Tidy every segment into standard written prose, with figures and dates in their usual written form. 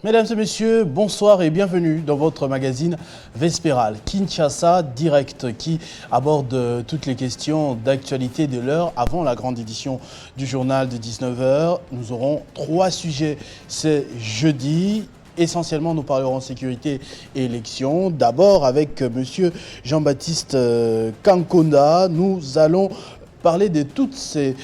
Mesdames et messieurs, bonsoir et bienvenue dans votre magazine Vespéral, Kinshasa Direct, qui aborde toutes les questions d'actualité de l'heure avant la grande édition du journal de 19h. Nous aurons 3 sujets ce jeudi. Essentiellement, nous parlerons sécurité et élections. D'abord, avec monsieur Jean-Baptiste Kankonda, nous allons parler de toutes ces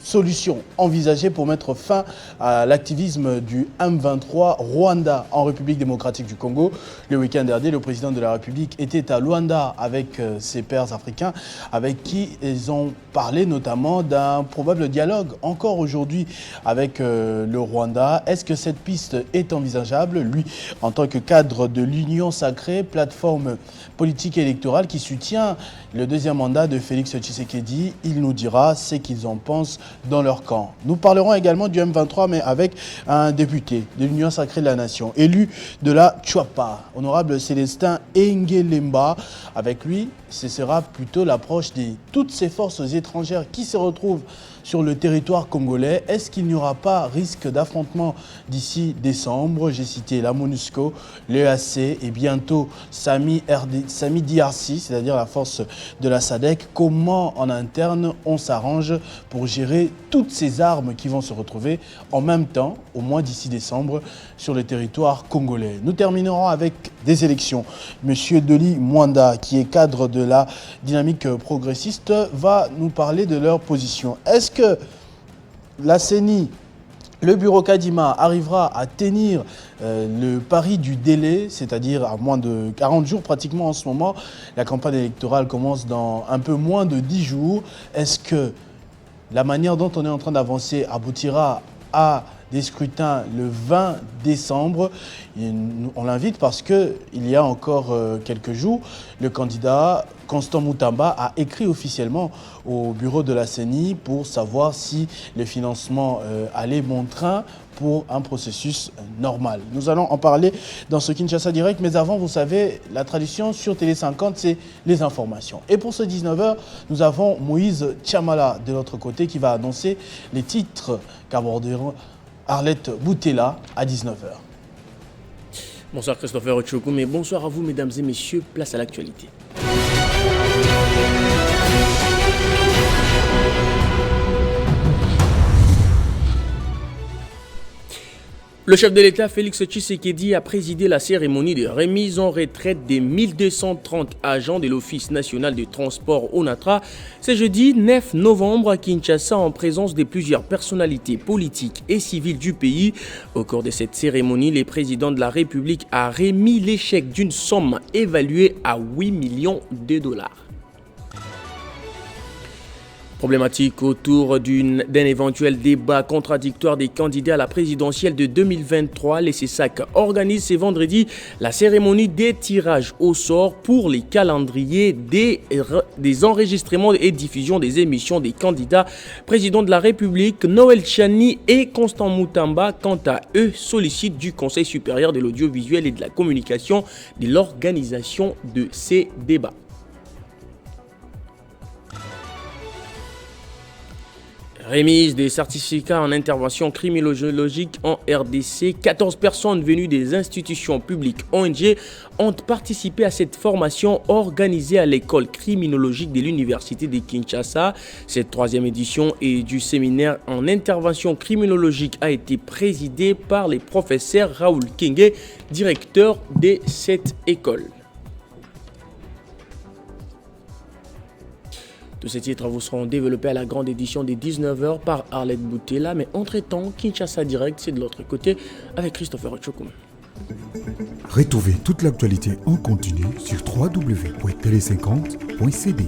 solutions envisagées pour mettre fin à l'activisme du M23 Rwanda en République démocratique du Congo. Le week-end dernier, le président de la République était à Luanda avec ses pairs africains, avec qui ils ont parlé notamment d'un probable dialogue encore aujourd'hui avec le Rwanda. Est-ce que cette piste est envisageable? Lui, en tant que cadre de l'Union Sacrée, plateforme politique et électorale qui soutient le deuxième mandat de Félix Tshisekedi, il nous dira ce qu'ils en pensent dans leur camp. Nous parlerons également du M23, mais avec un député de l'Union Sacrée de la Nation, élu de la Tchouapa, honorable Célestin Engelemba. Avec lui, ce sera plutôt l'approche de toutes ces forces étrangères qui se retrouvent sur le territoire congolais. Est-ce qu'il n'y aura pas risque d'affrontement d'ici décembre? J'ai cité la MONUSCO, l'EAC et bientôt Sami DRC, c'est-à-dire la force de la SADC. Comment en interne on s'arrange pour gérer toutes ces armes qui vont se retrouver en même temps, au moins d'ici décembre, sur le territoire congolais? Nous terminerons avec des élections. Monsieur Doli Mwanda, qui est cadre de la dynamique progressiste, va nous parler de leur position. Est-ce que la CENI, le bureau Kadima, arrivera à tenir le pari du délai, c'est-à-dire à moins de 40 jours pratiquement en ce moment? La campagne électorale commence dans un peu moins de 10 jours. Est-ce que la manière dont on est en train d'avancer aboutira à des scrutins le 20 décembre? On l'invite parce qu'il y a encore quelques jours, le candidat Constant Moutamba a écrit officiellement au bureau de la CENI pour savoir si le financement allait bon train pour un processus normal. Nous allons en parler dans ce Kinshasa Direct, mais avant, vous savez, la tradition sur Télé 50, c'est les informations. Et pour ce 19h, nous avons Moïse Tchamala de l'autre côté qui va annoncer les titres qu'aborderont Arlette Boutella à 19h. Bonsoir Christopher Ochokoum et bonsoir à vous mesdames et messieurs, place à l'actualité. Le chef de l'État, Félix Tshisekedi, a présidé la cérémonie de remise en retraite des 1230 agents de l'Office national de transport ONATRA ce jeudi 9 novembre à Kinshasa en présence de plusieurs personnalités politiques et civiles du pays. Au cours de cette cérémonie, le président de la République a remis l'échec d'une somme évaluée à 8 millions de dollars. Problématique autour d'un éventuel débat contradictoire des candidats à la présidentielle de 2023, le CESAC organise ce vendredi la cérémonie des tirages au sort pour les calendriers des enregistrements et diffusion des émissions des candidats président de la République. Noël Chani et Constant Moutamba, quant à eux, sollicitent du Conseil supérieur de l'audiovisuel et de la communication de l'organisation de ces débats. Remise des certificats en intervention criminologique en RDC. 14 personnes venues des institutions publiques ONG ont participé à cette formation organisée à l'école criminologique de l'Université de Kinshasa. Cette 3e édition du séminaire en intervention criminologique a été présidée par le professeur Raoul Kenge, directeur de cette école. Tous ces titres vous seront développés à la grande édition des 19h par Arlette Boutella. Mais entre-temps, Kinshasa Direct, c'est de l'autre côté avec Christopher Ochokoum. Retrouvez toute l'actualité en continu sur www.tele50.cd.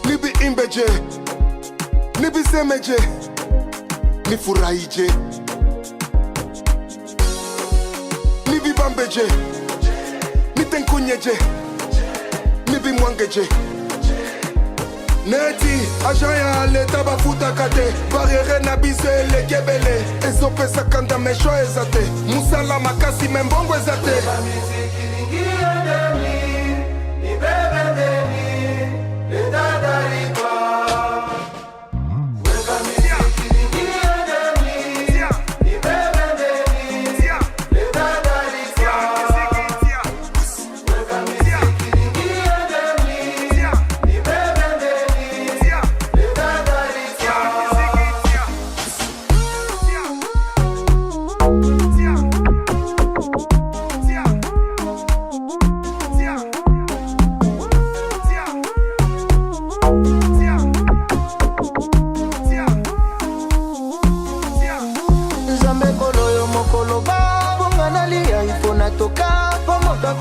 Nibi imbeje, nibi semeje, ni furaije. Nibi bambeje, ni tenkunyeje, nibi mwangeje. Neti, ajaya leta bafuta kate, barriere na bise le kebele. Ezo pesa kanda mesho ezate, musala makasi membongo ezate.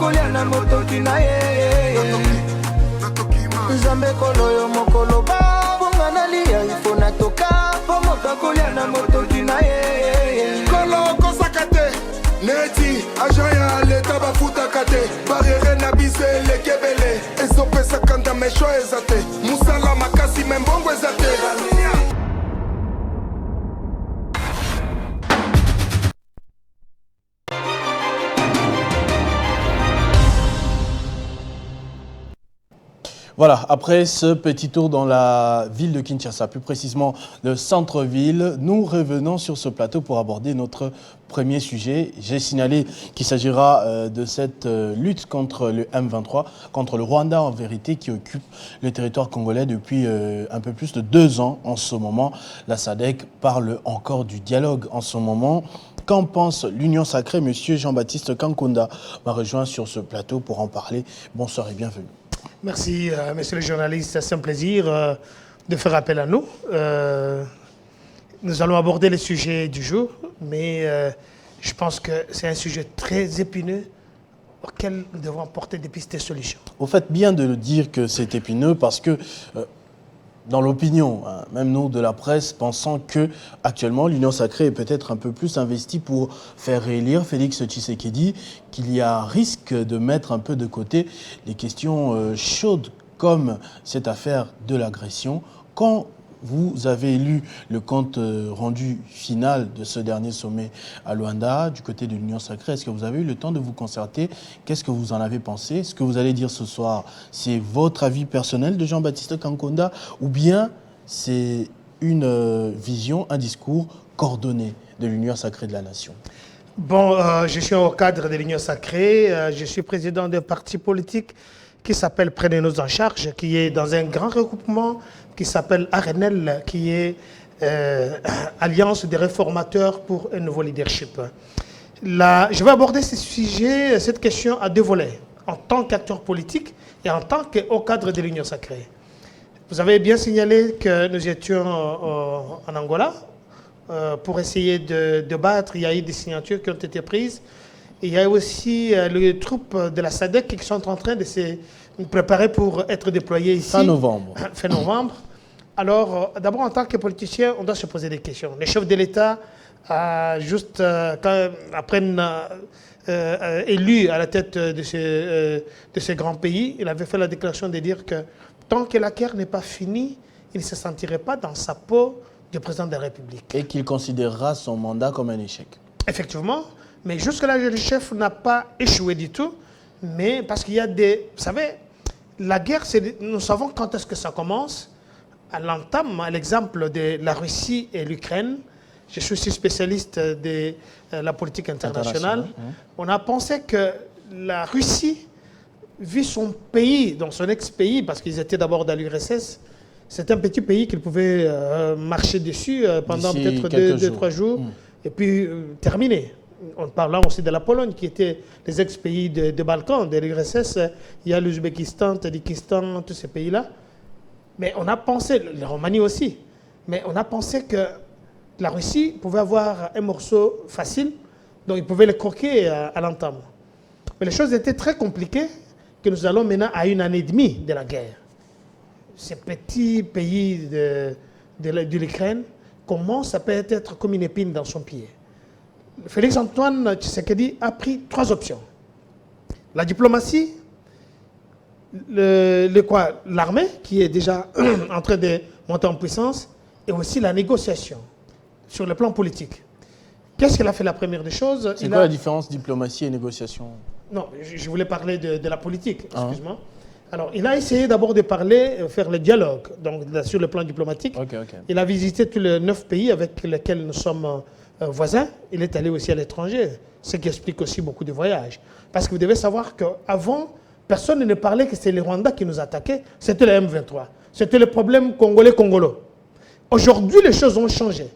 kolia na motoki na ye Nzambe koloyo mokolo ba bonga na liya ifo na toka po moto kolia na motoki na ye Kolo kosakate Neti Ajaya leta bafutaka te Barriere na biso elekebele Ezopesa kanda mesho ezate Musala makasi membongo ezate Voilà, après ce petit tour dans la ville de Kinshasa, plus précisément le centre-ville, nous revenons sur ce plateau pour aborder notre premier sujet. J'ai signalé qu'il s'agira de cette lutte contre le M23, contre le Rwanda en vérité, qui occupe le territoire congolais depuis un peu plus de 2 ans en ce moment. La SADC parle encore du dialogue en ce moment. Qu'en pense l'Union Sacrée? Monsieur Jean-Baptiste Kankunda m'a rejoint sur ce plateau pour en parler. Bonsoir et bienvenue. Merci, monsieur le journaliste. C'est un plaisir de faire appel à nous. Nous allons aborder le sujet du jour, mais je pense que c'est un sujet très épineux auquel nous devons apporter des pistes de solutions. Vous faites bien de le dire que c'est épineux parce que dans l'opinion, même nous de la presse, pensant que actuellement l'Union Sacrée est peut-être un peu plus investie pour faire réélire Félix Tshisekedi, qu'il y a risque de mettre un peu de côté les questions chaudes comme cette affaire de l'agression. Quand vous avez lu le compte rendu final de ce dernier sommet à Luanda, du côté de l'Union Sacrée, est-ce que vous avez eu le temps de vous concerter? Qu'est-ce que vous en avez pensé? Ce que vous allez dire ce soir, c'est votre avis personnel de Jean-Baptiste Kankunda ou bien c'est une vision, un discours coordonné de l'Union Sacrée de la Nation? Bon, je suis au cadre de l'Union Sacrée, je suis président d'un parti politique qui s'appelle Prenez-nous en charge, qui est dans un grand regroupement qui s'appelle ARENEL, qui est Alliance des réformateurs pour un nouveau leadership. Je vais aborder ce sujet, cette question à 2 volets, en tant qu'acteur politique et en tant qu'au cadre de l'Union Sacrée. Vous avez bien signalé que nous étions en Angola pour essayer de battre. Il y a eu des signatures qui ont été prises. Il y a aussi les troupes de la SADC qui sont en train de se préparer pour être déployées ici. Fin novembre. Fin novembre. Alors, d'abord, en tant que politicien, on doit se poser des questions. Le chef de l'État, juste après élu à la tête de ce grand pays, il avait fait la déclaration de dire que tant que la guerre n'est pas finie, il ne se sentirait pas dans sa peau du président de la République. Et qu'il considérera son mandat comme un échec. Effectivement. Mais jusque-là, le chef n'a pas échoué du tout. Mais parce qu'il y a des... Vous savez, la guerre, nous savons quand est-ce que ça commence. À l'entame, à l'exemple de la Russie et l'Ukraine, je suis aussi spécialiste de la politique internationale. On a pensé que la Russie, vu son pays, donc son ex-pays, parce qu'ils étaient d'abord dans l'URSS, c'est un petit pays qu'ils pouvaient marcher dessus pendant peut-être 2-3 jours et puis terminer. En parlant aussi de la Pologne, qui était les ex-pays de Balkans, de l'URSS, il y a l'Ouzbékistan, le Tadjikistan, tous ces pays-là. Mais on a pensé, la Roumanie aussi, mais on a pensé que la Russie pouvait avoir un morceau facile, donc ils pouvaient le croquer à l'entame. Mais les choses étaient très compliquées, que nous allons maintenant à 1 année et demie de la guerre. Ces petits pays de l'Ukraine, comment ça peut être comme une épine dans son pied? Félix-Antoine Tshisekedi a pris 3 options. La diplomatie, l'armée qui est déjà en train de monter en puissance, et aussi la négociation sur le plan politique. Qu'est-ce qu'elle a fait la première des choses? C'est quoi la différence diplomatie et négociation? Non, je voulais parler de la politique, excuse-moi. Alors, il a essayé d'abord de parler, faire le dialogue, donc sur le plan diplomatique. Il a visité tous les 9 pays avec lesquels nous sommes voisins. Il est allé aussi à l'étranger, ce qui explique aussi beaucoup de voyages. Parce que vous devez savoir qu'avant, personne ne parlait que c'était les Rwandais qui nous attaquaient, c'était le M23. C'était le problème congolais-congolo. Aujourd'hui, les choses ont changé.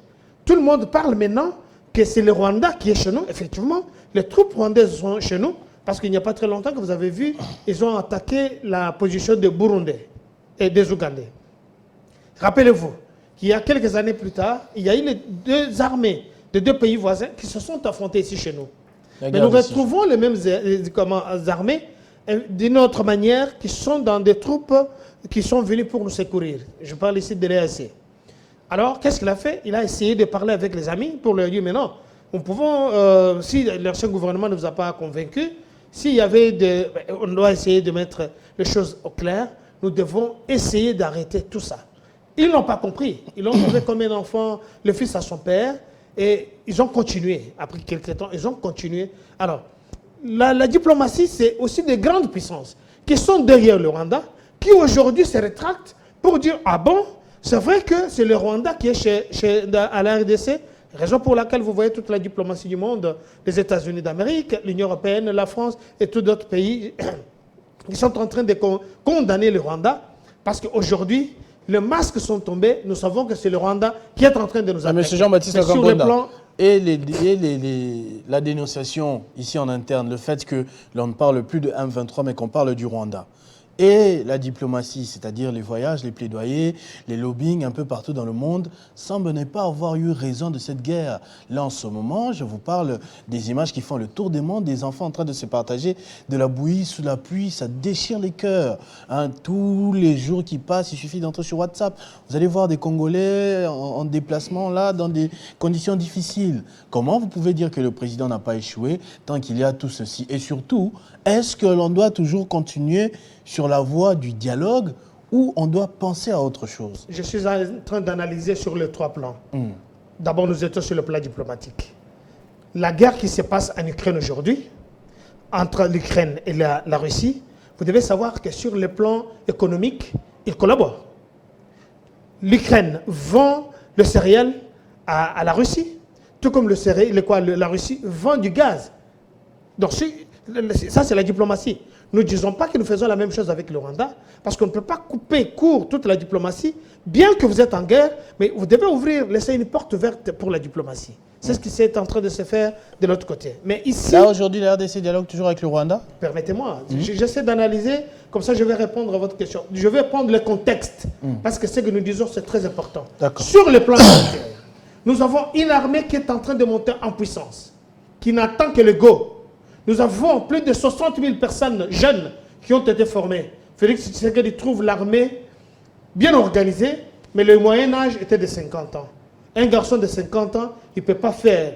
Tout le monde parle maintenant que c'est le Rwanda qui est chez nous. Effectivement, les troupes rwandaises sont chez nous, parce qu'il n'y a pas très longtemps que vous avez vu, ils ont attaqué la position des Burundais et des Ougandais. Rappelez-vous qu'il y a quelques années plus tard, il y a eu les 2 armées de 2 pays voisins qui se sont affrontés ici chez nous. La Mais guerre nous de Syrie. retrouvons les mêmes armées d'une autre manière qui sont dans des troupes qui sont venues pour nous secourir. Je parle ici de l'EAC. Alors, qu'est-ce qu'il a fait? Il a essayé de parler avec les amis pour leur dire, mais non, nous pouvons, si l'ancien gouvernement ne nous a pas convaincus, s'il y avait on doit essayer de mettre les choses au clair, nous devons essayer d'arrêter tout ça. Ils n'ont pas compris. Ils ont trouvé comme un enfant, le fils à son père, et ils ont continué. Après quelques temps, ils ont continué. Alors, la diplomatie, c'est aussi des grandes puissances qui sont derrière le Rwanda, qui aujourd'hui se rétractent pour dire, ah bon, c'est vrai que c'est le Rwanda qui est à la RDC, raison pour laquelle vous voyez toute la diplomatie du monde, les États-Unis d'Amérique, l'Union européenne, la France et tous d'autres pays qui sont en train de condamner le Rwanda, parce qu'aujourd'hui, les masques sont tombés, nous savons que c'est le Rwanda qui est en train de nous attaquer. Monsieur Jean-Baptiste Mais sur le plan, et la dénonciation ici en interne, le fait que l'on ne parle plus de M23 mais qu'on parle du Rwanda. Et la diplomatie, c'est-à-dire les voyages, les plaidoyers, les lobbying un peu partout dans le monde, semblent ne pas avoir eu raison de cette guerre. Là, en ce moment, je vous parle des images qui font le tour des mondes, des enfants en train de se partager de la bouillie sous la pluie, ça déchire les cœurs. Hein, tous les jours qui passent, il suffit d'entrer sur WhatsApp. Vous allez voir des Congolais en déplacement, là, dans des conditions difficiles. Comment vous pouvez dire que le président n'a pas échoué tant qu'il y a tout ceci? Et surtout, est-ce que l'on doit toujours continuer sur la voie du dialogue ou on doit penser à autre chose? Je suis en train d'analyser sur les trois plans. D'abord, nous étions sur le plan diplomatique. La guerre qui se passe en Ukraine aujourd'hui, entre l'Ukraine et la Russie, vous devez savoir que sur le plan économique, ils collaborent. L'Ukraine vend le céréal à la Russie, tout comme la Russie vend du gaz. Donc, ça, c'est la diplomatie. Nous ne disons pas que nous faisons la même chose avec le Rwanda, parce qu'on ne peut pas couper court toute la diplomatie, bien que vous êtes en guerre, mais vous devez laisser une porte ouverte pour la diplomatie. C'est ce qui est en train de se faire de l'autre côté. Mais ici... Là, aujourd'hui, la RDC dialogue toujours avec le Rwanda? Permettez-moi, j'essaie d'analyser, comme ça je vais répondre à votre question. Je vais prendre le contexte, parce que ce que nous disons, c'est très important. Sur le plan militaire, nous avons une armée qui est en train de monter en puissance, qui n'attend que le go. Nous avons plus de 60 000 personnes jeunes qui ont été formées. Félix Tshisekedi trouve l'armée bien organisée, mais le moyen âge était de 50 ans. Un garçon de 50 ans, il ne peut pas faire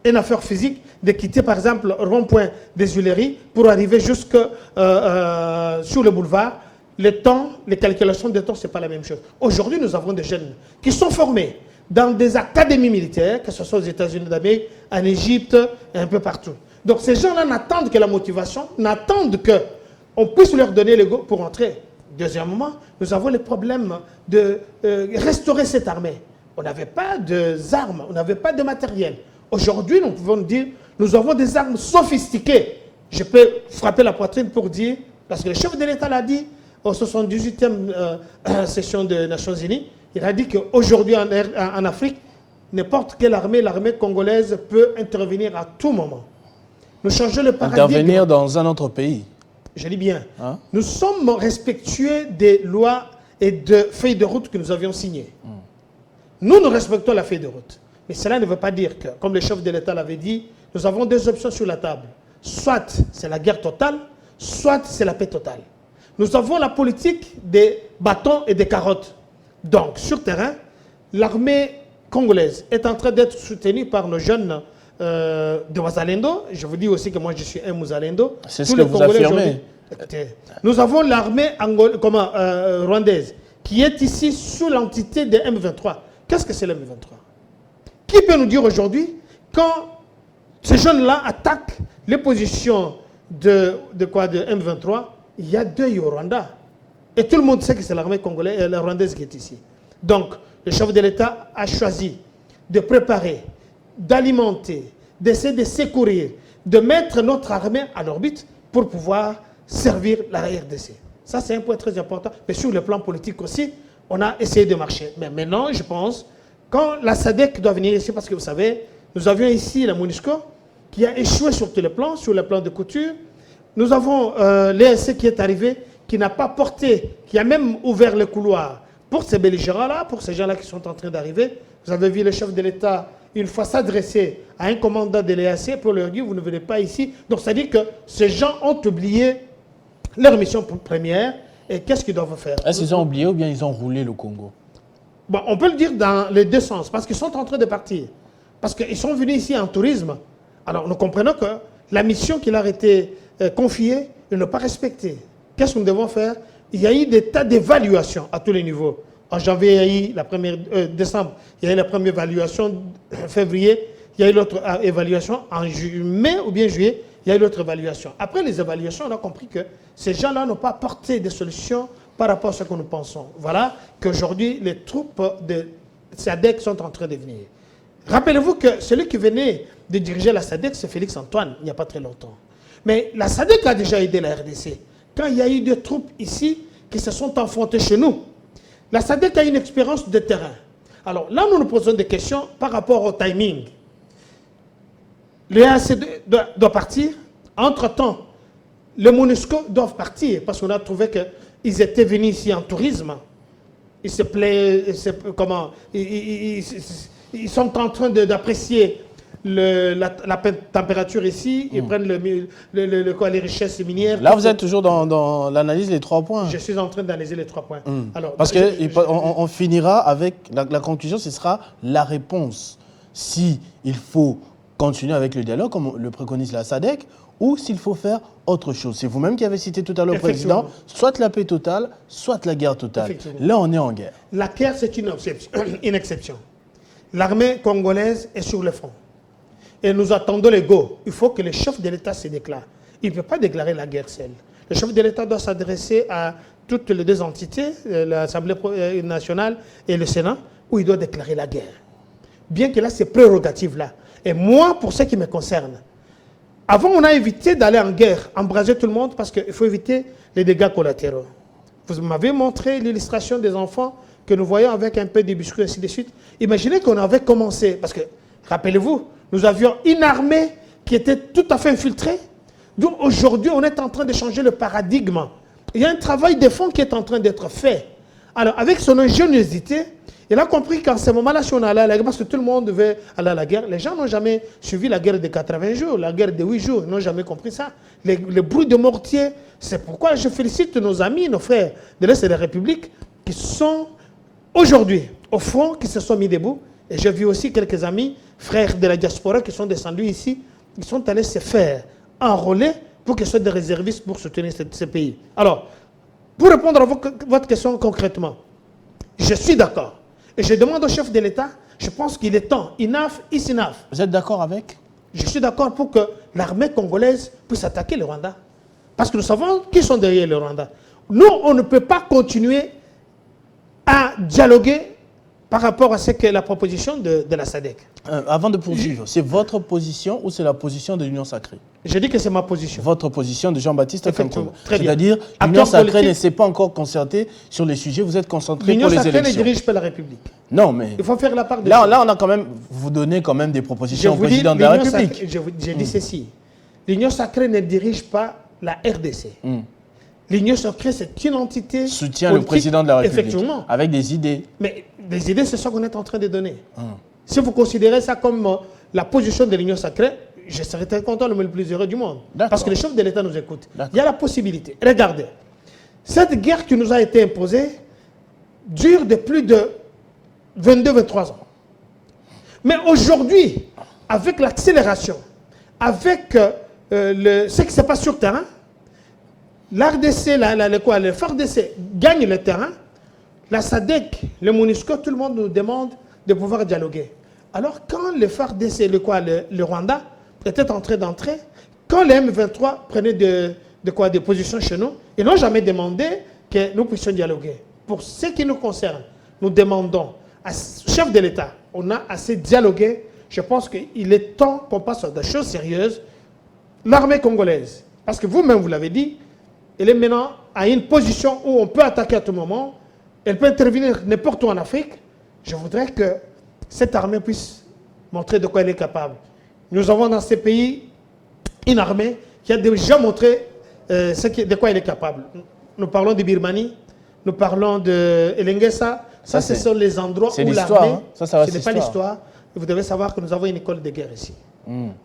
une affaire physique de quitter par exemple le rond-point des Huileries pour arriver jusque sur le boulevard. Les temps, les calculations de temps, ce n'est pas la même chose. Aujourd'hui, nous avons des jeunes qui sont formés dans des académies militaires, que ce soit aux États-Unis d'Amérique, en Égypte et un peu partout. Donc ces gens-là n'attendent que la motivation, n'attendent qu'on puisse leur donner le go pour entrer. Deuxièmement, nous avons le problème de restaurer cette armée. On n'avait pas d'armes, on n'avait pas de matériel. Aujourd'hui, nous pouvons dire, nous avons des armes sophistiquées. Je peux frapper la poitrine pour dire, parce que le chef de l'État l'a dit, au 78e session des Nations Unies, il a dit qu'aujourd'hui en Afrique, n'importe quelle armée, l'armée congolaise peut intervenir à tout moment. Nous changeons le paradigme. Intervenir dans un autre pays. Je dis bien. Hein? Nous sommes respectueux des lois et de feuilles de route que nous avions signées. Nous respectons la feuille de route. Mais cela ne veut pas dire que, comme le chef de l'État l'avait dit, nous avons deux options sur la table. Soit c'est la guerre totale, soit c'est la paix totale. Nous avons la politique des bâtons et des carottes. Donc, sur terrain, l'armée congolaise est en train d'être soutenue par nos jeunes de Wazalendo. Je vous dis aussi que moi je suis un Muzalendo. C'est ce que vous affirmez. Nous avons l'armée rwandaise qui est ici sous l'entité de M23. Qu'est-ce que c'est le M23? Qui peut nous dire aujourd'hui, quand ces jeunes-là attaquent les positions de M23, il y a deux au Rwanda. Et tout le monde sait que c'est l'armée congolaise et la rwandaise qui est ici. Donc, le chef de l'État a choisi de préparer, d'alimenter, d'essayer de secourir, de mettre notre armée en orbite pour pouvoir servir la RDC. Ça, c'est un point très important. Mais sur le plan politique aussi, on a essayé de marcher. Mais maintenant, je pense, quand la SADC doit venir ici, parce que vous savez, nous avions ici la MONUSCO qui a échoué sur tous les plans, sur le plan de couture. Nous avons l'ESC qui est arrivé, qui n'a pas porté, qui a même ouvert le couloir pour ces belligérants-là, pour ces gens-là qui sont en train d'arriver. Vous avez vu le chef de l'État une fois s'adresser à un commandant de l'EAC pour leur dire vous ne venez pas ici. Donc ça dit que ces gens ont oublié leur mission première et qu'est-ce qu'ils doivent faire? Est-ce qu'ils ont oublié ou bien ils ont roulé le Congo? Bon, on peut le dire dans les deux sens, parce qu'ils sont en train de partir. Parce qu'ils sont venus ici en tourisme. Alors nous comprenons que la mission qui leur a été confiée, ils n'ont pas respectée. Qu'est-ce que nous devons faire? Il y a eu des tas d'évaluations à tous les niveaux. En janvier, il y a eu la première, décembre, il y a eu la première évaluation, février, il y a eu l'autre évaluation, en mai ou bien juillet, il y a eu l'autre évaluation. Après les évaluations, on a compris que ces gens-là n'ont pas apporté des solutions par rapport à ce que nous pensons. Voilà qu'aujourd'hui, les troupes de SADC sont en train de venir. Rappelez-vous que celui qui venait de diriger la SADC, c'est Félix Antoine, il n'y a pas très longtemps. Mais la SADC a déjà aidé la RDC. Quand il y a eu des troupes ici qui se sont affrontées chez nous, la SADC a une expérience de terrain. Alors là, nous nous posons des questions par rapport au timing. Le EAC doit partir. Entre-temps, les MONUSCO doivent partir parce qu'on a trouvé qu'ils étaient venus ici en tourisme. Ils se plaisent, ils sont en train d'apprécier la température ici, ils prennent les richesses minières. Là, vous êtes toujours dans l'analyse des 3 points. Je suis en train d'analyser les 3 points. Alors, parce qu'on finira avec la conclusion, ce sera la réponse. Si il faut continuer avec le dialogue, comme le préconise la SADC, ou s'il faut faire autre chose. C'est vous-même qui avez cité tout à l'heure, Président, soit la paix totale, soit la guerre totale. Là, on est en guerre. La guerre, c'est une exception. L'armée congolaise est sur le front. Et nous attendons les go. Il faut que le chef de l'État se déclare. Il ne peut pas déclarer la guerre seul. Le chef de l'État doit s'adresser à toutes les deux entités, l'Assemblée nationale et le Sénat, où il doit déclarer la guerre. Bien que là, ces prérogatives-là. Et moi, pour ce qui me concerne, avant, on a évité d'aller en guerre, embraser tout le monde, parce qu'il faut éviter les dégâts collatéraux. Vous m'avez montré l'illustration des enfants que nous voyons avec un peu de biscuits, ainsi de suite. Imaginez qu'on avait commencé, parce que, rappelez-vous, nous avions une armée qui était tout à fait infiltrée. Donc aujourd'hui, on est en train de changer le paradigme. Il y a un travail de fond qui est en train d'être fait. Alors, avec son ingéniosité, il a compris qu'en ce moment-là, si on allait à la guerre, parce que tout le monde devait aller à la guerre, les gens n'ont jamais suivi la guerre de 80 jours, la guerre de 8 jours, ils n'ont jamais compris ça. Les bruits de mortier, c'est pourquoi je félicite nos amis, nos frères de l'Est de la République, qui sont aujourd'hui au front, qui se sont mis debout. Et j'ai vu aussi quelques amis, frères de la diaspora, qui sont descendus ici, qui sont allés se faire enrôler pour qu'ils soient des réservistes pour soutenir ce pays. Alors, pour répondre à votre question concrètement, je suis d'accord. Et je demande au chef de l'État, je pense qu'il est temps, enough is enough. Vous êtes d'accord avec? Je suis d'accord pour que l'armée congolaise puisse attaquer le Rwanda. Parce que nous savons qui sont derrière le Rwanda. Nous, on ne peut pas continuer à dialoguer par rapport à ce que la proposition de la SADC. Avant de poursuivre, c'est votre position ou c'est la position de l'Union Sacrée? Je dis que c'est ma position. Votre position de Jean-Baptiste Kankolo. C'est-à-dire, Acteur l'Union Sacrée politique. ne s'est pas encore concertée sur les sujets, vous êtes concentré L'Union pour les Sacrée ne élections. dirige pas la République. Non, mais Il faut faire la part de là, on a quand même, vous donnez quand même des propositions au président de la République. J'ai dit ceci. L'Union Sacrée ne dirige pas la RDC. L'Union Sacrée, c'est une entité Soutient politique, le président de la République. Effectivement. Avec des idées. Mais les idées, c'est ça qu'on est en train de donner. Si vous considérez ça comme la position de l'Union Sacrée, je serais très content, le plus heureux du monde. Parce que le chef de l'État nous écoute. Il y a la possibilité. Regardez, cette guerre qui nous a été imposée dure de plus de 22-23 ans. Mais aujourd'hui, avec l'accélération, avec ce qui se passe sur le terrain, l'RDC, le FARDC gagne le terrain, la SADC, le MONUSCO, tout le monde nous demande de pouvoir dialoguer. Alors quand le FARDC, le Rwanda, était en train d'entrer, quand les M23 prenaient des positions chez nous, ils n'ont jamais demandé que nous puissions dialoguer. Pour ce qui nous concerne, nous demandons au chef de l'État, on a assez dialogué, je pense qu'il est temps qu'on passe à des choses sérieuses. L'armée congolaise, parce que vous-même vous l'avez dit, elle est maintenant à une position où on peut attaquer à tout moment, elle peut intervenir n'importe où en Afrique. Je voudrais que cette armée puisse montrer de quoi elle est capable. Nous avons dans ces pays une armée qui a déjà montré de quoi elle est capable. Nous parlons de Birmanie, nous parlons de Elengesa. Ça, ce sont les endroits où l'armée, ce n'est pas l'histoire. vous devez savoir que nous avons une école de guerre ici.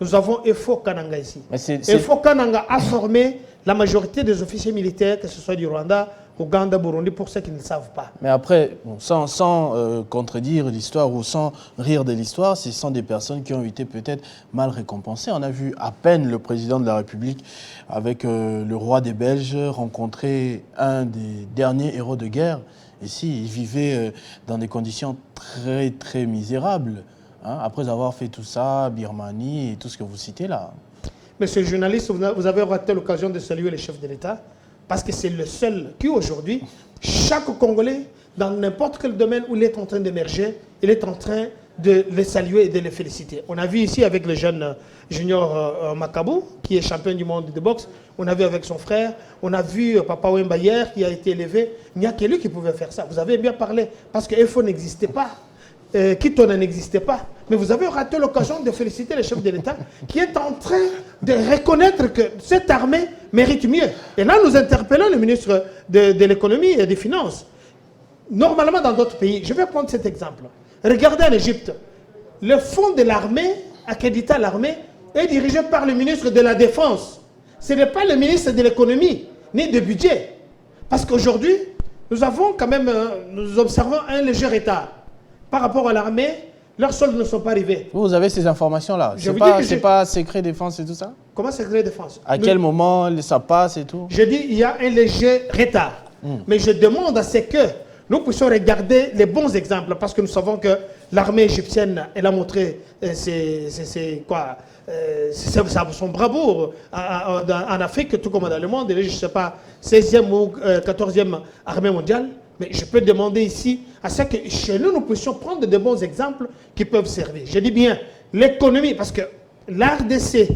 Nous avons EFO Kananga ici. Mais EFO Kananga a formé la majorité des officiers militaires, que ce soit du Rwanda, Ouganda, Burundi, pour ceux qui ne le savent pas. Mais après, bon, sans contredire l'histoire ou sans rire de l'histoire, ce sont des personnes qui ont été peut-être mal récompensées. On a vu à peine le président de la République avec le roi des Belges rencontrer un des derniers héros de guerre. Ici, il vivait dans des conditions très, très misérables, hein, après avoir fait tout ça, Birmanie et tout ce que vous citez là. Monsieur le journaliste, vous avez raté l'occasion de saluer le chef de l'État, parce que c'est le seul qui aujourd'hui, chaque Congolais, dans n'importe quel domaine où il est en train d'émerger, il est en train de les saluer et de les féliciter. On a vu ici avec le jeune Junior Makabou, qui est champion du monde de boxe, on a vu avec son frère, on a vu Papa Wemba hier, qui a été élevé. Il n'y a que lui qui pouvait faire ça. Vous avez bien parlé, parce que EFO n'existait pas. Kitona n'existait pas. Mais vous avez raté l'occasion de féliciter le chef de l'État qui est en train de reconnaître que cette armée mérite mieux. Et là, nous interpellons le ministre de l'économie et des finances. Normalement, dans d'autres pays, je vais prendre cet exemple. Regardez en Égypte, le fonds de l'armée, accrédité à l'armée, est dirigé par le ministre de la Défense. Ce n'est pas le ministre de l'économie, ni du budget. Parce qu'aujourd'hui, nous avons quand même, nous observons un léger retard. Par rapport à l'armée, leurs soldes ne sont pas arrivés. Vous avez ces informations-là? C'est pas secret défense et tout ça? Comment secret défense? À quel moment ça passe et tout? Je dis il y a un léger retard. Mais je demande à ce que nous puissions regarder les bons exemples, parce que nous savons que l'armée égyptienne, elle a montré son bravoure en Afrique, tout comme dans le monde. Je ne sais pas, 16e ou 14e armée mondiale. Mais je peux demander ici à ce que chez nous, nous puissions prendre de bons exemples qui peuvent servir. Je dis bien l'économie, parce que l'ARDC,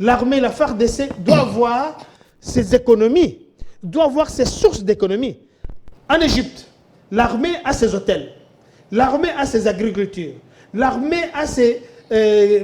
l'armée, la FARDC doit avoir ses économies, doit avoir ses sources d'économie. En Égypte, l'armée a ses hôtels, l'armée a ses agricultures, l'armée a ses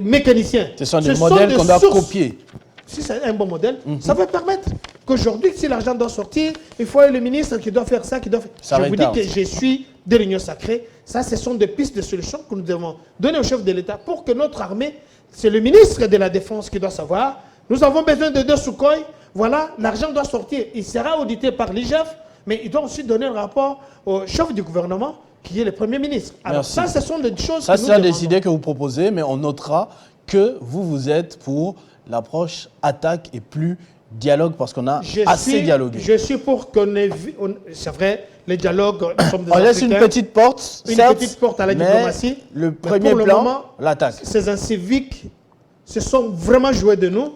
mécaniciens. Ce sont des modèles qu'on doit copier. Si c'est un bon modèle, ça va permettre qu'aujourd'hui, si l'argent doit sortir, il faut le ministre qui doit faire ça, qui doit faire... Je vous dis que je suis de l'Union sacrée. Ça, ce sont des pistes de solutions que nous devons donner au chef de l'État pour que notre armée, c'est le ministre de la Défense qui doit savoir. Nous avons besoin de 2 Sukhoi. Voilà, l'argent doit sortir. Il sera audité par l'IGF, mais il doit aussi donner un rapport au chef du gouvernement, qui est le Premier ministre. Alors ça, ce sont des choses ça, c'est des idées que vous proposez, mais on notera que vous êtes pour l'approche attaque et plus dialogue, parce qu'on a assez dialogué. Je suis pour qu'on ait vu... C'est vrai, les dialogues, nous sommes des on laisse une petite porte, petite porte à la diplomatie. Le premier plan, l'attaque. Ces inciviques se sont vraiment joués de nous.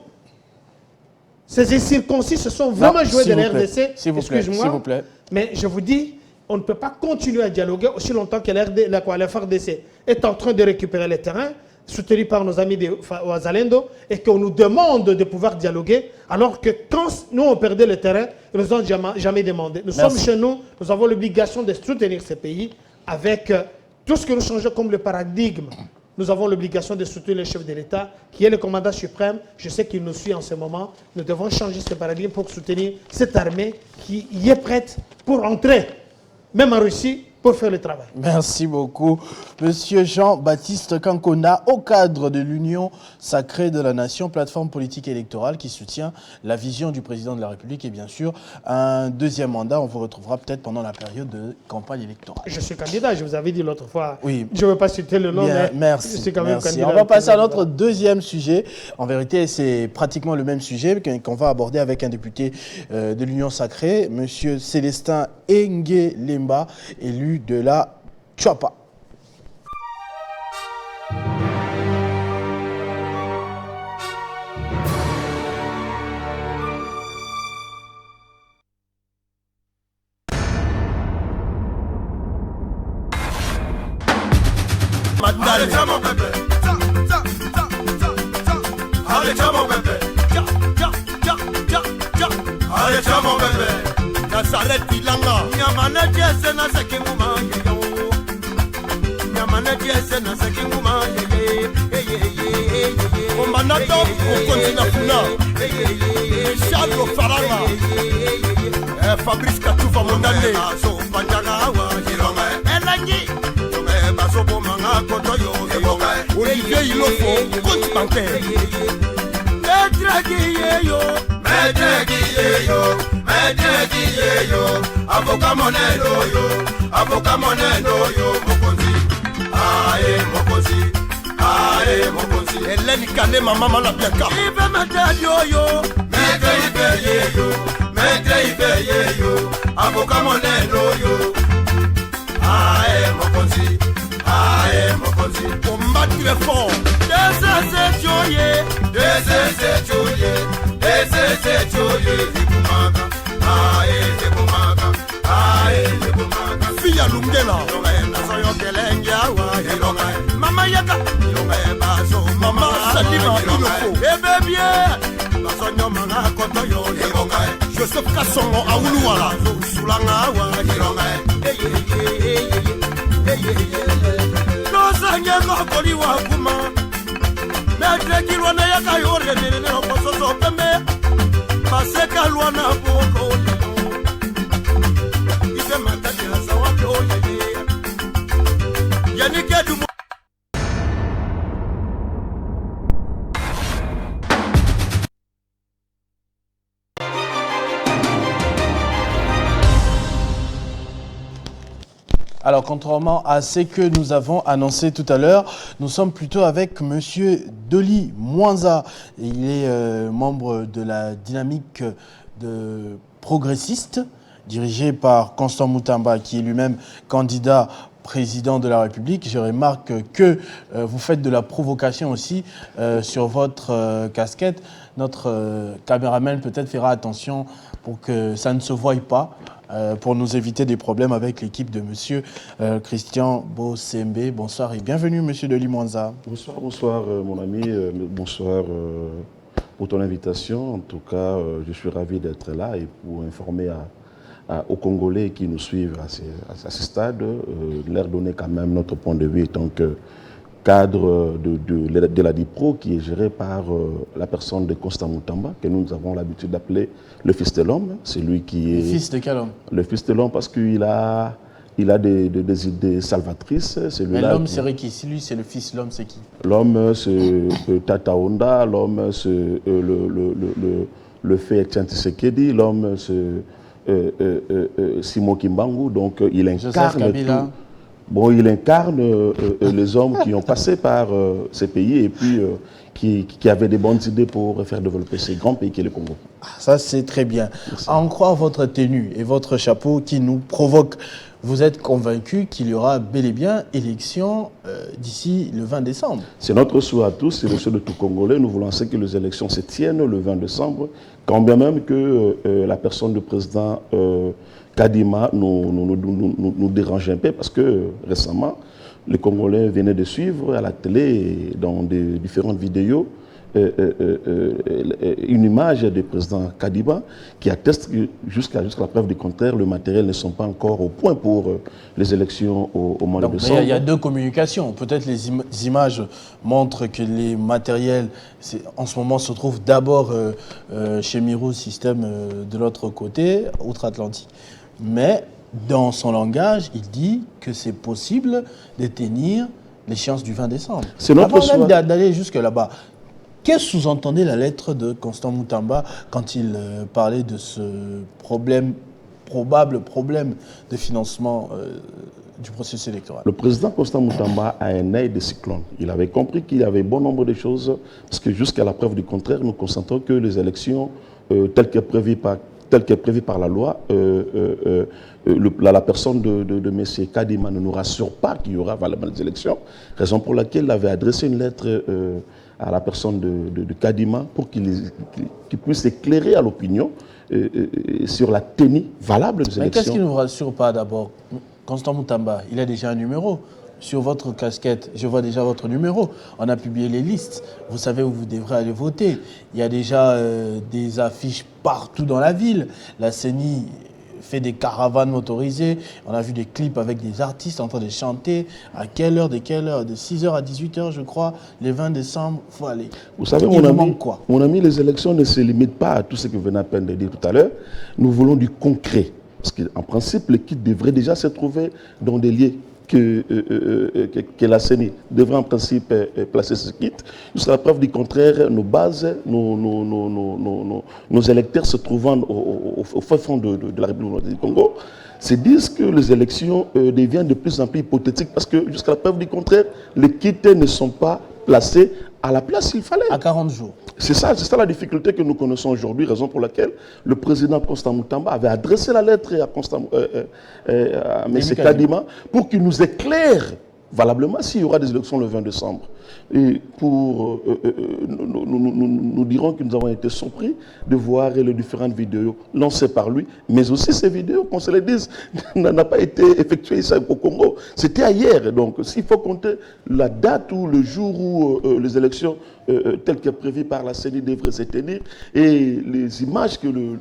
Ces incirconcis se sont vraiment joués de la RDC. Excuse-moi. S'il vous plaît. Mais je vous dis, on ne peut pas continuer à dialoguer aussi longtemps que la FARDC est en train de récupérer les terrains, soutenu par nos amis de Wazalendo, et qu'on nous demande de pouvoir dialoguer, alors que quand nous on perdait le terrain, ils nous ont jamais demandé. Nous sommes chez nous, nous avons l'obligation de soutenir ces pays avec tout ce que nous changeons comme le paradigme. Nous avons l'obligation de soutenir le chef de l'État, qui est le commandant suprême. Je sais qu'il nous suit en ce moment. Nous devons changer ce paradigme pour soutenir cette armée qui y est prête pour entrer, même en Russie, pour faire le travail. Merci beaucoup, Monsieur Jean-Baptiste Kankona, au cadre de l'Union sacrée de la Nation, plateforme politique électorale qui soutient la vision du président de la République et bien sûr un deuxième mandat. On vous retrouvera peut-être pendant la période de campagne électorale. Je suis candidat, je vous avais dit l'autre fois. Oui. Je ne veux pas citer le nom, mais merci, je suis quand même candidat. On va passer à notre deuxième sujet. En vérité, c'est pratiquement le même sujet qu'on va aborder avec un député de l'Union sacrée, Monsieur Célestin Engue Lemba, élu de la Tchouapa. Fabrice Katoufa Mondane Olivier Ilofo, compte bancaire. Maître Guilleyo, avocat moneno yo, mokonzi. Aye, mokonzi. Hélène Kane, maman la bianca. Ibe Matadio yo, Maître Ibeyeyo, avocat moneno yo. Aye, mokonzi. Combat tu es fort. Desese choye, Ekumaka. Aye, Ekumaka. Fille Lungela. Mama Yaka, Maman Salima Ilofo. Ebe bien, Basonyo Manga Kotoyo, Joseph Kassongo Aoulouala. Sulanga wa Hironga. Losanya Kokoli wa Kuma. Maître Kilwana Yaka Yore Nene Oposo Pembe. Paseka Luana Boko. Ife Matati Hasawato Yeye. Yannick Dumo. Alors, contrairement à ce que nous avons annoncé tout à l'heure, nous sommes plutôt avec Monsieur Doli Mwanza. Il est membre de la dynamique de progressiste, dirigée par Constant Moutamba, qui est lui-même candidat président de la République. Je remarque que vous faites de la provocation aussi sur votre casquette. Notre caméraman peut-être fera attention pour que ça ne se voie pas, pour nous éviter des problèmes avec l'équipe de Monsieur Christian Bossembe. Bonsoir et bienvenue Monsieur Doli Mwanza. Bonsoir mon ami, bonsoir pour ton invitation. En tout cas, je suis ravi d'être là et pour informer aux Congolais qui nous suivent à ce stade, leur donner quand même notre point de vue en tant que cadre de la DIPRO qui est géré par la personne de Constant Moutamba, que nous avons l'habitude d'appeler le fils de l'homme. C'est lui qui est... Le fils de quel homme? Le fils de l'homme parce qu'il a des idées salvatrices. Mais l'homme serait qui? Si lui c'est le fils, l'homme c'est qui? L'homme c'est Tata Honda, l'homme c'est le fait Etienne Tshisekedi, l'homme c'est Simon Kimbangu, donc il incarne tout. Bon, il incarne les hommes qui ont passé par ces pays et puis qui avaient des bonnes idées pour faire développer ces grands pays qu'est le Congo. Ça, c'est très bien. Merci. En croire votre tenue et votre chapeau qui nous provoque, vous êtes convaincu qu'il y aura bel et bien élection d'ici le 20 décembre? C'est notre souhait à tous, c'est le souhait de tout Congolais. Nous voulons que les élections se tiennent le 20 décembre, quand bien même que la personne du président Kadima nous dérange un peu parce que récemment, les Congolais venaient de suivre à la télé, dans des différentes vidéos, une image du président Kadima qui atteste que jusqu'à la preuve du contraire, le matériel ne sont pas encore au point pour les élections au mois de décembre. Il y a deux communications. Peut-être les images montrent que les matériels en ce moment se trouvent d'abord chez Miro System de l'autre côté, outre-Atlantique. Mais dans son langage, il dit que c'est possible de tenir l'échéance du 20 décembre. C'est notre choix. Avant même d'aller jusque là-bas, qu'est-ce que sous-entendait la lettre de Constant Moutamba quand il parlait de ce probable problème de financement du processus électoral? Le président Constant Moutamba a un œil de cyclone. Il avait compris qu'il y avait bon nombre de choses, parce que jusqu'à la preuve du contraire, nous constatons que les élections telles qu'elles prévues par la loi, la personne de M. Kadima ne nous rassure pas qu'il y aura valablement des élections, raison pour laquelle il avait adressé une lettre à la personne de Kadima pour qu'il puisse éclairer à l'opinion sur la tenue valable des élections. Mais qu'est-ce qui ne vous rassure pas d'abord? Constant Moutamba, il a déjà un numéro. Sur votre casquette, je vois déjà votre numéro. On a publié les listes. Vous savez où vous devrez aller voter. Il y a déjà des affiches partout dans la ville. La CENI fait des caravanes motorisées. On a vu des clips avec des artistes en train de chanter. À quelle heure, de quelle heure? De 6h à 18h, je crois. Le 20 décembre, il faut aller. Vous savez, mon ami, les élections ne se limitent pas à tout ce que vous venez à peine de dire tout à l'heure. Nous voulons du concret. Parce qu'en principe, l'équipe devrait déjà se trouver dans des lieux que la CENI devrait en principe placer ce kit. Jusqu'à la preuve du contraire, nos bases, nos électeurs se trouvant au fin fond de la République du Congo se disent que les élections deviennent de plus en plus hypothétiques parce que jusqu'à la preuve du contraire, les kits ne sont pas placés à la place qu'il fallait. À 40 jours. C'est ça la difficulté que nous connaissons aujourd'hui, raison pour laquelle le président Constant Moutamba avait adressé la lettre à M. Kadima pour qu'il nous éclaire valablement s'il y aura des élections le 20 décembre. Et nous dirons que nous avons été surpris de voir les différentes vidéos lancées par lui, mais aussi ces vidéos, qu'on se les dise, n'ont pas été effectuées ici au Congo. C'était hier. Donc, s'il faut compter la date ou le jour où les élections telles que prévues par la CENI devraient se tenir et les images que M.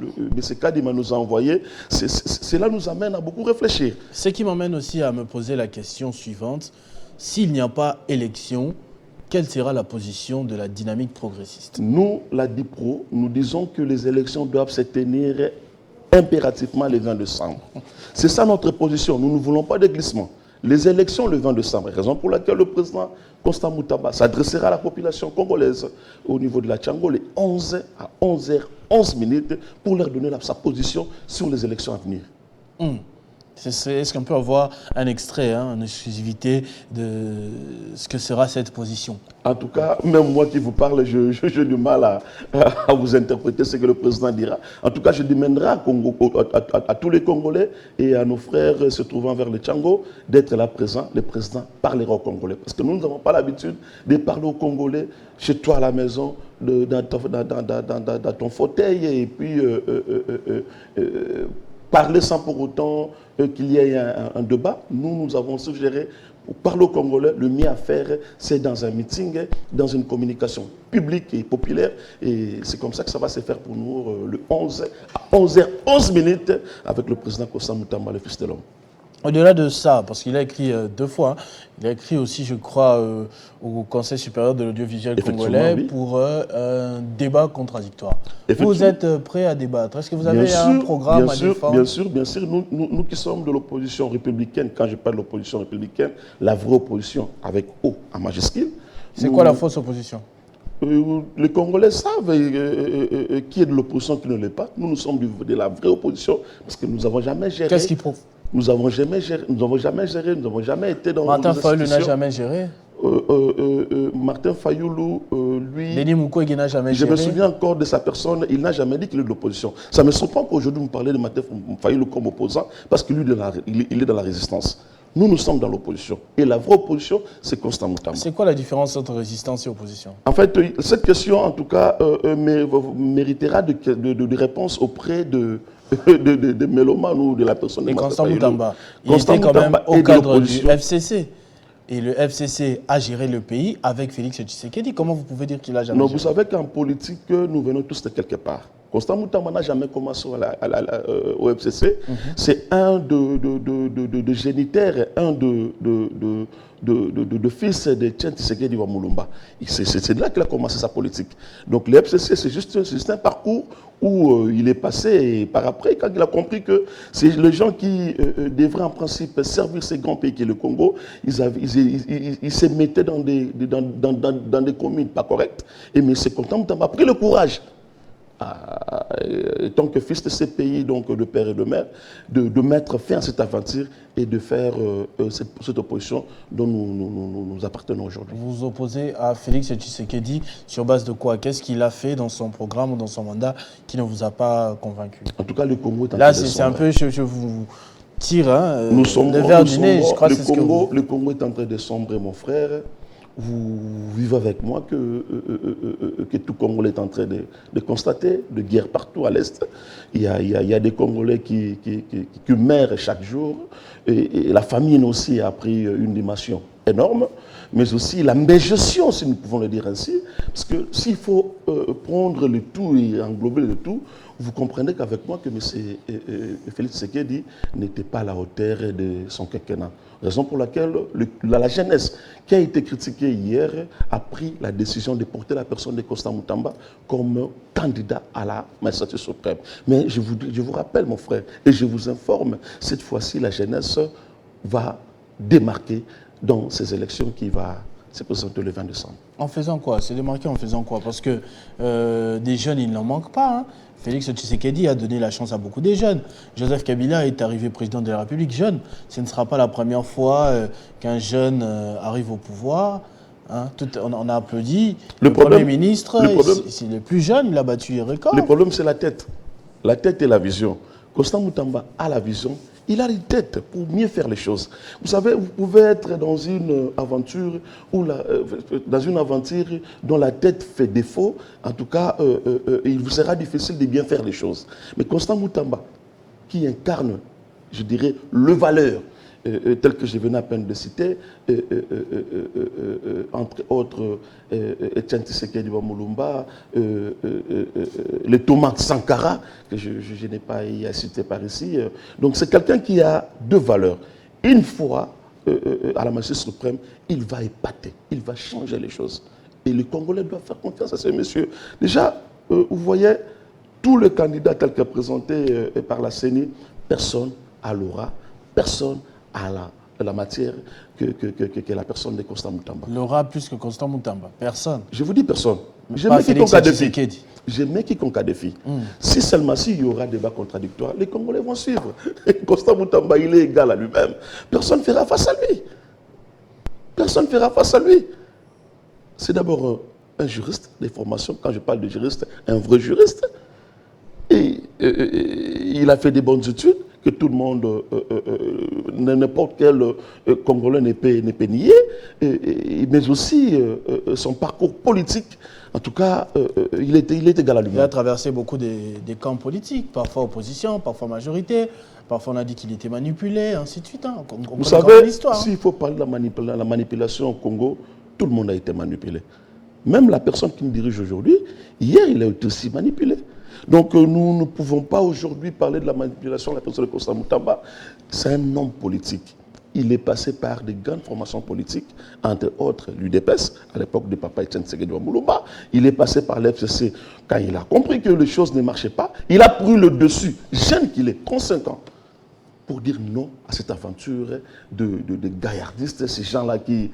Kadima nous a envoyées, cela nous amène à beaucoup réfléchir. Ce qui m'amène aussi à me poser la question suivante. S'il n'y a pas élection, quelle sera la position de la dynamique progressiste? Nous, la DIPRO, nous disons que les élections doivent se tenir impérativement le 20 décembre. C'est ça notre position. Nous ne voulons pas de glissement. Les élections le 20 décembre, raison pour laquelle le président Constant Moutamba s'adressera à la population congolaise au niveau de la Tchango les 11 à 11h11 pour leur donner sa position sur les élections à venir. Est-ce qu'on peut avoir un extrait, une exclusivité de ce que sera cette position? En tout cas, même moi qui vous parle, j'ai du mal à vous interpréter ce que le président dira. En tout cas, je demanderai à tous les Congolais et à nos frères se trouvant vers le Tchango d'être là présents. Le président parlera aux Congolais. Parce que nous n'avons pas l'habitude de parler aux Congolais chez toi à la maison, dans ton fauteuil, et puis parler sans pour autant qu'il y ait un débat. Nous avons suggéré, pour parler aux Congolais, le mieux à faire, c'est dans un meeting, dans une communication publique et populaire. Et c'est comme ça que ça va se faire pour nous le 11 à 11h11 avec le président Constant Moutamba, le fils de l'homme. Au-delà de ça, parce qu'il a écrit 2 fois, il a écrit aussi, je crois, au Conseil supérieur de l'audiovisuel congolais pour un débat contradictoire. Vous êtes prêt à débattre? Est-ce que vous avez un programme à défendre? Bien sûr. Nous qui sommes de l'opposition républicaine, quand je parle de l'opposition républicaine, la vraie opposition avec O en majuscule. C'est quoi la fausse opposition? Les Congolais savent qui est de l'opposition, qui ne l'est pas. Nous sommes de la vraie opposition parce que nous n'avons jamais géré. Qu'est-ce qui prouve? Nous n'avons jamais géré, nous n'avons jamais été dans... Martin Fayoulou n'a jamais géré. Martin Fayoulou, lui... Denis Mukwege n'a jamais géré. Je me souviens encore de sa personne, il n'a jamais dit qu'il est de l'opposition. Ça me surprend qu'aujourd'hui vous parlez de Martin Fayoulou comme opposant, parce qu'il est dans la résistance. Nous sommes dans l'opposition. Et la vraie opposition, c'est Constant Moutamba. C'est quoi la différence entre résistance et opposition? En fait, cette question, en tout cas, méritera de réponses auprès de mélomanes ou de la personne de Constant Moutamba, il était quand même au cadre du FCC. Et le FCC a géré le pays avec Félix Tshisekedi. Comment vous pouvez dire qu'il a jamais géré? Vous savez qu'en politique, nous venons tous de quelque part. Constant Moutamba n'a jamais commencé au FCC. C'est un de génitaire, un de fils de Tchène Tshisekedi wa Moulumba. C'est là qu'il a commencé sa politique. Donc le FCC, c'est juste un parcours où il est passé, et par après, quand il a compris que c'est les gens qui devraient en principe servir ces grands pays qui est le Congo, ils se mettaient dans des communes pas correctes. Et M. Constant Moutamba a pris le courage, en tant que fils de ces pays, donc de père et de mère, de mettre fin à cette aventure et de faire cette opposition dont nous appartenons aujourd'hui. Vous vous opposez à Félix Tshisekedi sur base de quoi? Qu'est-ce qu'il a fait dans son programme ou dans son mandat qui ne vous a pas convaincu? En tout cas, le Congo est en train de là, c'est un peu, je vous tire le verre du nez, je crois que c'est ce que vous... Le Congo est en train de sombrer, mon frère. Vous vivez avec moi que tout Congolais est en train de constater, de guerre partout à l'Est. Il y a des Congolais qui meurent chaque jour. Et la famine aussi a pris une dimension énorme. Mais aussi la mégestion, si nous pouvons le dire ainsi. Parce que s'il faut prendre le tout et englober le tout, vous comprenez qu'avec moi que M. Félix Tshisekedi n'était pas à la hauteur de son quinquennat. Raison pour laquelle la jeunesse qui a été critiquée hier a pris la décision de porter la personne de Constant Moutamba comme candidat à la magistrature suprême. Mais je vous rappelle, mon frère, et je vous informe, cette fois-ci, la jeunesse va démarquer dans ces élections qui va se présenter le 20 décembre. En faisant quoi? C'est démarqué en faisant quoi? Parce que des jeunes, il n'en manque pas. Hein. Félix Tshisekedi a donné la chance à beaucoup des jeunes. Joseph Kabila est arrivé président de la République jeune. Ce ne sera pas la première fois qu'un jeune arrive au pouvoir. Hein. On a applaudi. Le Premier ministre, il est plus jeune, il a battu les records. Le problème, c'est la tête. La tête et la vision. Constant Moutamba a la vision. Il a une tête pour mieux faire les choses. Vous savez, vous pouvez être dans une aventure dont la tête fait défaut. En tout cas, il vous sera difficile de bien faire les choses. Mais Constant Moutamba, qui incarne, je dirais, le valeur, tel que je venais à peine de citer, entre autres Etienne Tshisekedi Mulumba, les Thomas Sankara, que je n'ai pas à citer par ici. Donc c'est quelqu'un qui a deux valeurs. Une fois à la Majesté suprême, il va épater, il va changer les choses. Et les Congolais doivent faire confiance à ce monsieur. Déjà, vous voyez, tous les candidats tels que présentés par la CENI, personne à l'aura, personne à la matière que la personne de Constant Moutamba. L'aura plus que Constant Moutamba. Personne. Je vous dis personne. Je mets quiconque a défi. Si seulement s'il y aura débat contradictoire, les Congolais vont suivre. Constant Moutamba, il est égal à lui-même. Personne ne fera face à lui. Personne ne fera face à lui. C'est d'abord un juriste, des formations. Quand je parle de juriste, un vrai juriste. Et il a fait des bonnes études que tout le monde, n'importe quel Congolais ne peut nier, mais aussi son parcours politique. En tout cas, il est égal à lui-même. Il a traversé beaucoup des camps politiques, parfois opposition, parfois majorité, parfois on a dit qu'il était manipulé, ainsi de suite. Hein. Vous savez, s'il faut parler de la manipulation au Congo, tout le monde a été manipulé. Même la personne qui me dirige aujourd'hui, hier, il a été aussi manipulé. Donc nous ne pouvons pas aujourd'hui parler de la manipulation de la personne de Constant Moutamba. C'est un homme politique. Il est passé par des grandes formations politiques, entre autres l'UDPS, à l'époque de Papa Etienne Tshisekedi Mulumba. Il est passé par l'FCC. Quand il a compris que les choses ne marchaient pas, il a pris le dessus, jeune qu'il est, conséquent, pour dire non à cette aventure de gaillardistes, ces gens-là qui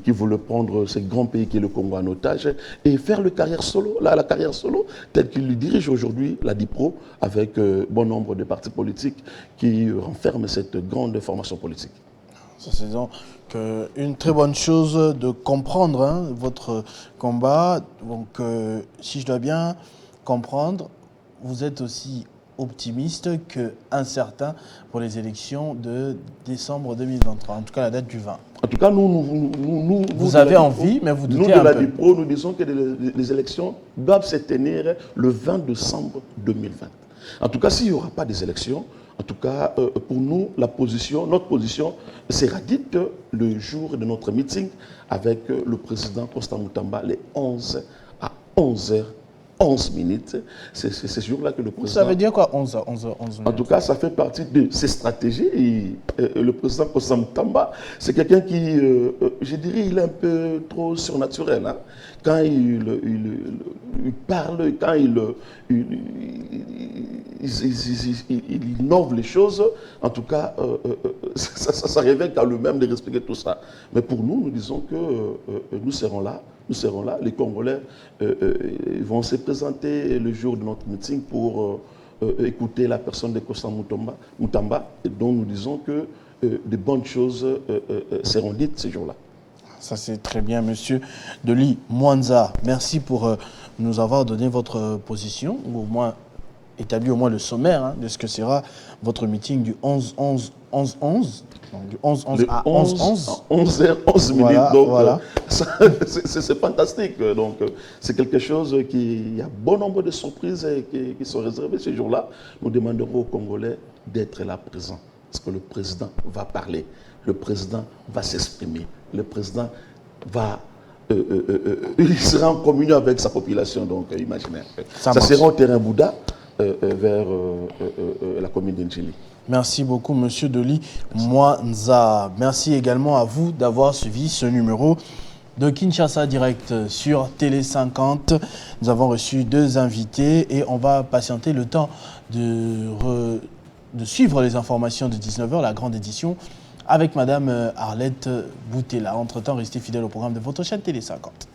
voulaient prendre ce grand pays qui est le Congo en otage et faire la carrière solo telle qu'il lui dirige aujourd'hui la DIPRO avec bon nombre de partis politiques qui renferment cette grande formation politique. C'est donc une très bonne chose de comprendre votre combat. Donc, si je dois bien comprendre, vous êtes aussi optimiste qu'incertain pour les élections de décembre 2023, en tout cas la date du 20. En tout cas, vous avez envie, mais vous doutez un peu. Nous, de la DIPRO, nous disons que les élections doivent se tenir le 20 décembre 2020. En tout cas, s'il n'y aura pas des élections, en tout cas, pour nous, notre position sera dite le jour de notre meeting avec le président Constant Moutamba, les 11 à 11h. 11 minutes, c'est ce jour-là que le président... Ça veut dire quoi, 11 minutes? En tout cas, ça fait partie de ses stratégies. Et, le président Constant Moutamba, c'est quelqu'un qui, je dirais, il est un peu trop surnaturel. Hein. Quand il parle, quand il innove les choses, en tout cas, ça révèle qu'à lui-même de respecter tout ça. Mais pour nous, nous disons que nous serons là, les Congolais vont se présenter le jour de notre meeting pour écouter la personne de Constant Moutamba, et dont nous disons que de bonnes choses seront dites ce jour-là. Ça c'est très bien, monsieur Delis Mwanza. Merci pour nous avoir donné votre position, ou au moins établi au moins le sommaire de ce que sera votre meeting du 11-11-11-11. Donc, du 11-11 à 11-11. 11h11 minutes. Voilà, donc, voilà. C'est fantastique. Donc, c'est quelque chose il y a bon nombre de surprises qui sont réservées ce jour-là. Nous demanderons aux Congolais d'être là présents. Parce que le président va parler. Le président va s'exprimer. Le président va... il sera en communion avec sa population. Donc, imaginez. Ça sera au terrain Bouddha vers la commune d'Indjili. Merci beaucoup, monsieur Delis Mwanza. Merci également à vous d'avoir suivi ce numéro de Kinshasa Direct sur Télé 50. Nous avons reçu 2 invités et on va patienter le temps de suivre les informations de 19h, la grande édition avec Madame Arlette Boutella. Entre-temps, restez fidèles au programme de votre chaîne Télé 50.